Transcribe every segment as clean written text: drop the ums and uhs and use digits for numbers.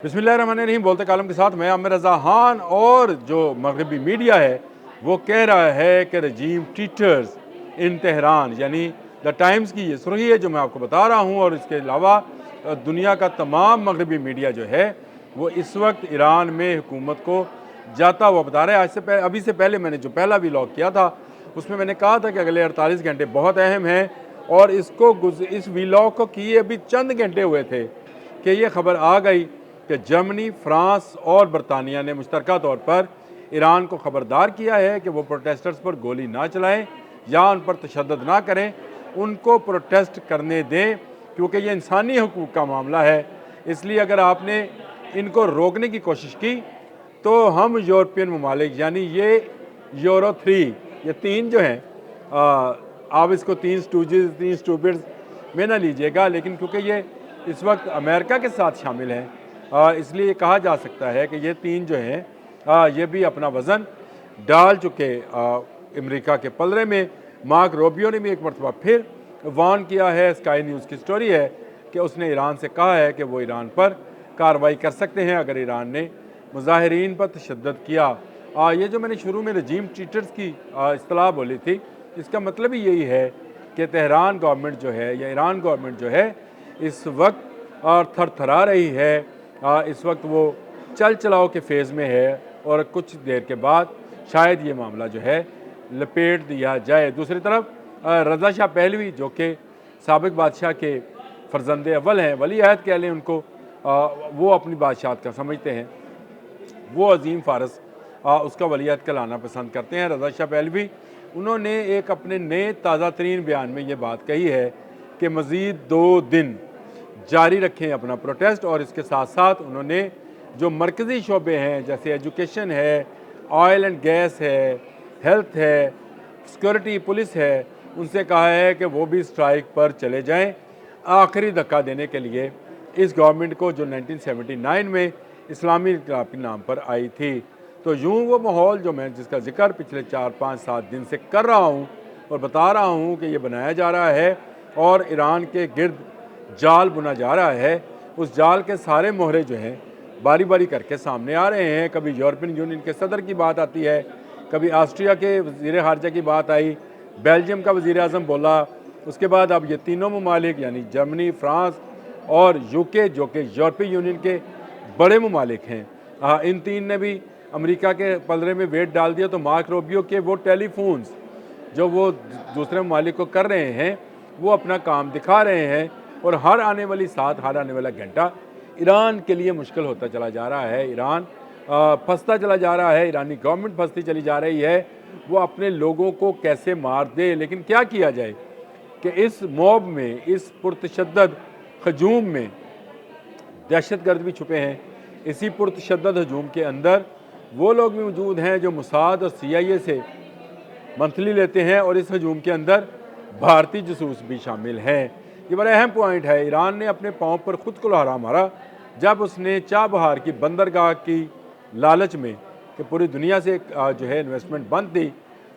बिस्मिल्लाहिर्रहमानिर्रहीम। बोलते कालम के साथ मैं आमिर रज़ा खान। और जो मगरबी मीडिया है वो कह रहा है कि रजीम टीचर्स इन तेहरान, यानी द टाइम्स की ये सुर्खी है जो मैं आपको बता रहा हूँ। और इसके अलावा दुनिया का तमाम मगरबी मीडिया जो है वो इस वक्त ईरान में हुकूमत को जाता हुआ बता रहा है। अभी से पहले मैंने जो पहला व्लॉग किया था उसमें मैंने कहा था कि अगले 48 घंटे बहुत अहम हैं। और इस व्लॉग को किए अभी चंद घंटे हुए थे कि ये खबर आ गई कि जर्मनी, फ्रांस और बरतानिया ने मुश्तरका तौर पर ईरान को ख़बरदार किया है कि वो प्रोटेस्टर्स पर गोली ना चलाएं या उन पर तशद्दुद ना करें, उनको प्रोटेस्ट करने दें, क्योंकि ये इंसानी हकूक़ का मामला है। इसलिए अगर आपने इनको रोकने की कोशिश की तो हम यूरोपियन ममालिक, यानी ये यूरो 3, ये तीन जो हैं, आप इसको तीन स्टूजेस, तीन स्टूपिड्स में ना लीजिएगा, लेकिन क्योंकि ये इस वक्त अमेरिका के साथ शामिल हैं, इसलिए कहा जा सकता है कि ये तीन जो हैं ये भी अपना वज़न डाल चुके अमेरिका के पलड़े में। मार्क रूबियो ने भी एक मरतबा फिर वार्न किया है। स्काई न्यूज़ की स्टोरी है कि उसने ईरान से कहा है कि वो ईरान पर कार्रवाई कर सकते हैं अगर ईरान ने मुजाहिरीन पर तशद्दुद किया। ये जो मैंने शुरू में रजीम चीटर्स की इस्तेलाह बोली थी, इसका मतलब ही यही है कि तेहरान गवर्नमेंट जो है या ईरान गवर्नमेंट जो है इस वक्त थरथरा रही है। इस वक्त वो चल चलाओ के फेज़ में है और कुछ देर के बाद शायद ये मामला जो है लपेट दिया जाए। दूसरी तरफ रज़ा शाह पहलवी, जो कि साबिक बादशाह के फ़र्जंदे अव्वल हैं, वली अहद कह लें उनको, वो अपनी बादशाहत का समझते हैं, वो अजीम फ़ारस उसका वली अहद कहलाना पसंद करते हैं। रज़ा शाह पहलवी, उन्होंने एक अपने नए ताज़ा तरीन बयान में ये बात कही है कि मज़ीद 2 दिन जारी रखें अपना प्रोटेस्ट। और इसके साथ साथ उन्होंने जो मरकज़ी शोबे हैं जैसे एजुकेशन है, ऑयल एंड गैस है, हेल्थ है, सिक्योरिटी, पुलिस है, उनसे कहा है कि वो भी स्ट्राइक पर चले जाएं, आखिरी धक्का देने के लिए इस गवर्नमेंट को जो 1979 में इस्लामी इनकलाब के नाम पर आई थी। तो यूँ वो माहौल जो मैं जिसका जिक्र पिछले 4-5-7 दिन से कर रहा हूँ और बता रहा हूँ कि ये बनाया जा रहा है और ईरान के गिर्द जाल बुना जा रहा है, उस जाल के सारे मोहरे जो हैं बारी बारी करके सामने आ रहे हैं। कभी यूरोपियन यूनियन के सदर की बात आती है, कभी ऑस्ट्रिया के वज़ीर ख़ारजा की बात आई, बेल्जियम का वज़ीर आज़म बोला, उसके बाद अब ये तीनों ममालिक यानी जर्मनी, फ्रांस और यूके, जो कि यूरोपियन यूनियन के बड़े ममालिक हैं, इन तीन ने भी अमेरिका के पलड़े में वेट डाल दिया। तो मार्क रूबियो के वो टेलीफोन्स जो वो दूसरे ममालिक को कर रहे हैं वो अपना काम दिखा रहे हैं। और हर आने वाली साथ, हर आने वाला घंटा ईरान के लिए मुश्किल होता चला जा रहा है। ईरान फंसता चला जा रहा है, ईरानी गवर्नमेंट फंसती चली जा रही है। वो अपने लोगों को कैसे मार दे, लेकिन क्या किया जाए कि इस मॉब में, इस पुरतशद्दद हजूम में दहशतगर्द भी छुपे हैं। इसी पुरतशद्दद हजूम के अंदर वो लोग भी मौजूद हैं जो मुसाद और CIA से मंथली लेते हैं, और इस हजूम के अंदर भारतीय जसूस भी शामिल हैं। ये बड़ा अहम पॉइंट है। ईरान ने अपने पाँव पर खुद को लहरा मारा जब उसने चाबहार की बंदरगाह की लालच में कि पूरी दुनिया से जो है इन्वेस्टमेंट बंद थी,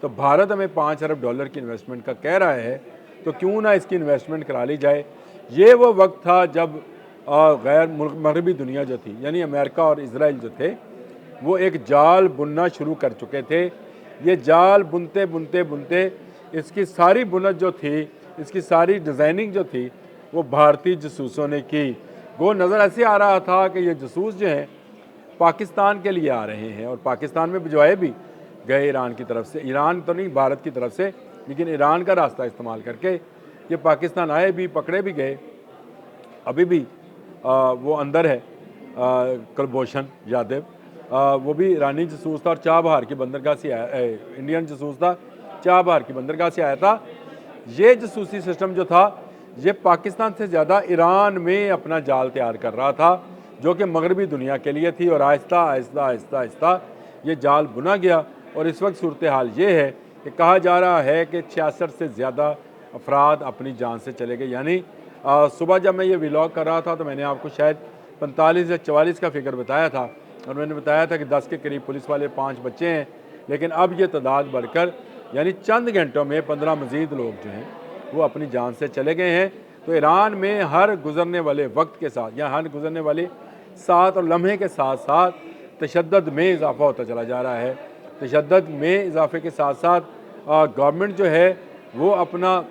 तो भारत हमें $5 अरब की इन्वेस्टमेंट का कह रहा है, तो क्यों ना इसकी इन्वेस्टमेंट करा ली जाए। ये वो वक्त था जब गैर मगरबी दुनिया जो थी, यानी अमेरिका और इसराइल जो थे, वो एक जाल बुनना शुरू कर चुके थे। ये जाल बुनते बुनते बुनते इसकी सारी बुनत जो थी, इसकी सारी डिज़ाइनिंग जो थी, वो भारतीय जसूसों ने की। वो नज़र ऐसे आ रहा था कि ये जसूस जो हैं पाकिस्तान के लिए आ रहे हैं, और पाकिस्तान में भिजवाए भी गए ईरान की तरफ से, ईरान तो नहीं भारत की तरफ से, लेकिन ईरान का रास्ता इस्तेमाल करके ये पाकिस्तान आए भी, पकड़े भी गए। अभी भी वो अंदर है, कुलभूषण यादव, वो भी ईरानी जसूस था और चाबहार की बंदरगाह से आया, इंडियन जसूस था, चाबहार की बंदरगाह से आया था। ये जसूसी सिस्टम जो था ये पाकिस्तान से ज़्यादा ईरान में अपना जाल तैयार कर रहा था, जो कि मगरबी दुनिया के लिए थी। और आहिस्ता आहिस्ता आहिस्ता आहिस्ता ये जाल बुना गया। और इस वक्त सूरत हाल ये है कि कहा जा रहा है कि 66 से ज़्यादा अफराद अपनी जान से चले गए। यानी सुबह जब मैं ये व्लॉग कर रहा था तो मैंने आपको शायद 45 या 44 का फिगर बताया था, और मैंने बताया था कि 10 के करीब पुलिस वाले 5 बच्चे हैं। लेकिन अब ये तादाद बढ़कर यानी चंद घंटों में 15 मज़ीद लोग जो हैं वो अपनी जान से चले गए हैं। तो ईरान में हर गुजरने वाले वक्त के साथ या हर गुजरने वाले साथ और लम्हे के साथ साथ तशद्दुद में इजाफ़ा होता चला जा रहा है। तशद्दुद में इजाफ़े के साथ साथ गवर्नमेंट जो है वो अपना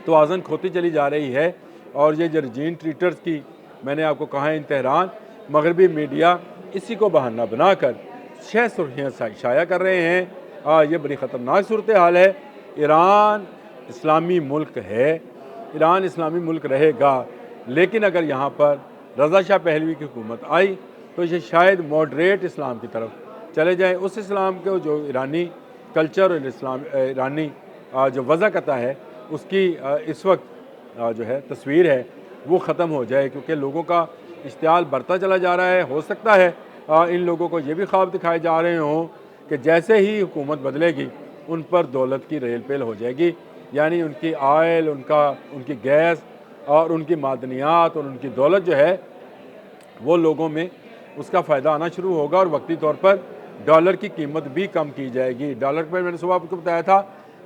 तवाज़ुन खोती चली जा रही है। और ये जो रजीम ट्रीटर्स की मैंने आपको कहा है इन तेहरान, मगरबी मीडिया इसी को बहाना बनाकर 6 सुर्खियाँ शाया कर रहे हैं। ये बड़ी ख़तरनाक सूरत हाल है। ईरान इस्लामी मुल्क है, ईरान इस्लामी मुल्क रहेगा, लेकिन अगर यहाँ पर रज़ा शाह पहलवी की हुकूमत आई तो ये शायद मॉडरेट इस्लाम की तरफ चले जाएँ, उस इस्लाम को जो ईरानी कल्चर और इस्लाम ईरानी जो वज़ाक़ता है उसकी इस वक्त जो है तस्वीर है वो ख़त्म हो जाए, क्योंकि लोगों का इश्तियाल बढ़ता चला जा रहा है। हो सकता है इन लोगों को ये भी ख्वाब दिखाए जा रहे हों कि जैसे ही हुकूमत बदलेगी उन पर दौलत की रेल पेल हो जाएगी, यानी उनकी आयल, उनकी गैस और उनकी मादनियात और उनकी दौलत जो है वो लोगों में उसका फ़ायदा आना शुरू होगा और वक्ती तौर पर डॉलर की कीमत भी कम की जाएगी। डॉलर पर मैंने सुबह आपको बताया था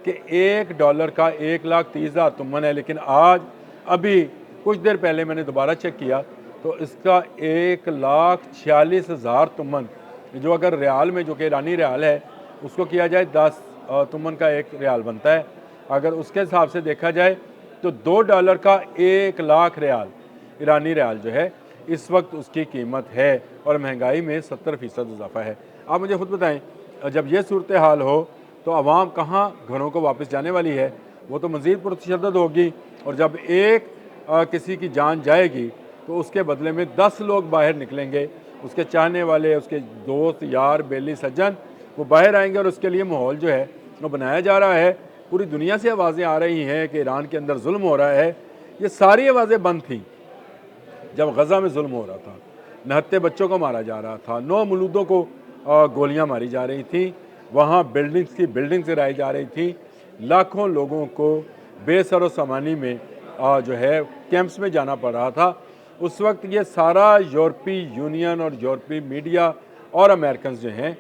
कि $1 का 1,30,000 तुमन है, लेकिन आज अभी कुछ देर पहले मैंने दोबारा चेक किया तो इसका 1,46,000 तुमन, जो अगर रियाल में, जो कि ईरानी रियाल है, उसको किया जाए 10 तुमन का 1 रियाल बनता है। अगर उसके हिसाब से देखा जाए तो $2 का 1,00,000 रियाल ईरानी रियाल जो है इस वक्त उसकी कीमत है और महंगाई में 70% इजाफा है। आप मुझे खुद बताएं, जब ये सूरत हाल हो तो आवाम कहाँ घरों को वापस जाने वाली है? वो तो मज़ीद पुरतशद्दुद होगी। और जब एक किसी की जान जाएगी तो उसके बदले में 10 लोग बाहर निकलेंगे, उसके चाहने वाले, उसके दोस्त, यार, बेली, सज्जन, वो बाहर आएंगे और उसके लिए माहौल जो है वो बनाया जा रहा है। पूरी दुनिया से आवाज़ें आ रही हैं कि ईरान के अंदर जुल्म हो रहा है। ये सारी आवाज़ें बंद थीं जब गज़ा में जुल्म हो रहा था, नहत्ते बच्चों को मारा जा रहा था, 9 मलूदों को गोलियां मारी जा रही थी, वहाँ बिल्डिंग्स की बिल्डिंग्स गिराई जा रही थी, लाखों लोगों को बेसरो सामानी में जो है कैंप्स में जाना पड़ रहा था। उस वक्त ये सारा यूरोपीय यूनियन और यूरोपीय मीडिया और अमेरिकन जो हैं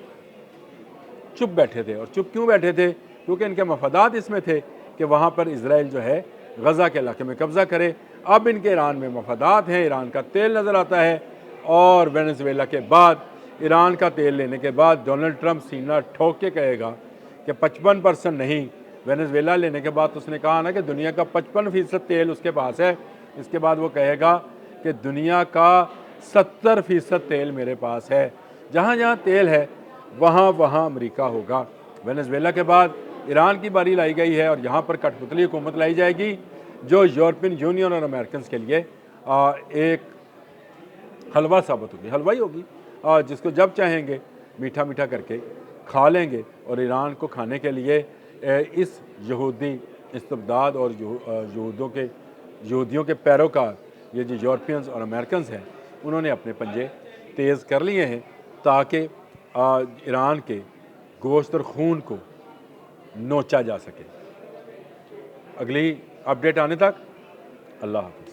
चुप बैठे थे। और चुप क्यों बैठे थे? क्योंकि इनके मफादात इसमें थे कि वहाँ पर इजराइल जो है गज़ा के इलाके में कब्ज़ा करे। अब इनके ईरान में मफादात हैं, ईरान का तेल नज़र आता है, और वेनेजुएला के बाद, ईरान का तेल लेने के बाद डोनाल्ड ट्रंप सीना ठोक के कहेगा कि 55% नहीं, वेनेजुएला लेने के बाद तो उसने कहा ना कि दुनिया का 55% तेल उसके पास है। इसके बाद वो कहेगा कि दुनिया का 70% तेल मेरे पास है। जहाँ जहाँ तेल है वहाँ वहाँ अमेरिका होगा। वेनेजुएला के बाद ईरान की बारी लाई गई है और यहाँ पर कठपुतली हुकूमत लाई जाएगी जो यूरोपियन यूनियन और अमेरिकन के लिए एक हलवा साबित होगी, हलवाई होगी, जिसको जब चाहेंगे मीठा मीठा करके खा लेंगे। और ईरान को खाने के लिए इस यहूदी इस्तबदाद और यहूदियों के पैरोकार ये जो यूरोपियंस और अमेरिकन्स हैं उन्होंने अपने पंजे तेज़ कर लिए हैं ताकि ईरान के गोश्त और खून को नोचा जा सके। अगली अपडेट आने तक अल्लाह हाफ़िज़।